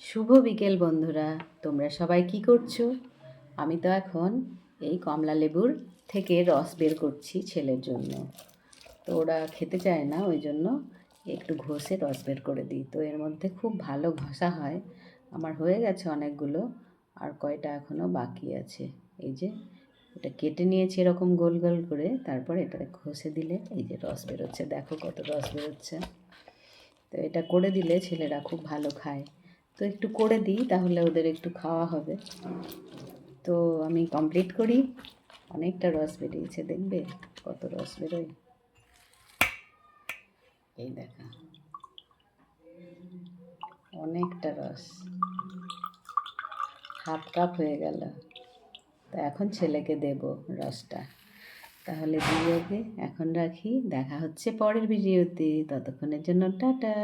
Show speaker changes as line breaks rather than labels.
শুভ বিকেল বন্ধুরা, তোমরা সবাই কি করছো? আমি তো এখন এই কমলা লেবুর থেকে রস বের করছি ছেলের জন্য। তো ওরা খেতে চায় না, ওই জন্য একটু ঘষে রস বের করে দিই। তো এর মধ্যে খুব ভালো ঘষা হয়। আমার হয়ে গেছে অনেকগুলো, আর কয়টা এখনও বাকি আছে। এই যে এটা কেটে নিয়েছি এরকম গোল গোল করে, তারপর এটা ঘষে দিলে এই যে রস বেরোচ্ছে। দেখো কত রস বেরোচ্ছে। তো এটা করে দিলে ছেলেরা খুব ভালো খায়। তো একটু করে দিই, তাহলে ওদের একটু খাওয়া হবে। তো আমি কমপ্লিট করি। অনেকটা রস বেরিয়েছে, দেখবে কত রস বেরোয়। এই দেখা, অনেকটা রস, হাফ কাপ হয়ে গেল। তো এখন ছেলেকে দেব রসটা। তাহলে ভিডিওকে এখন রাখি, দেখা হচ্ছে পরের ভিডিওতে। ততক্ষণের জন্য টাটা।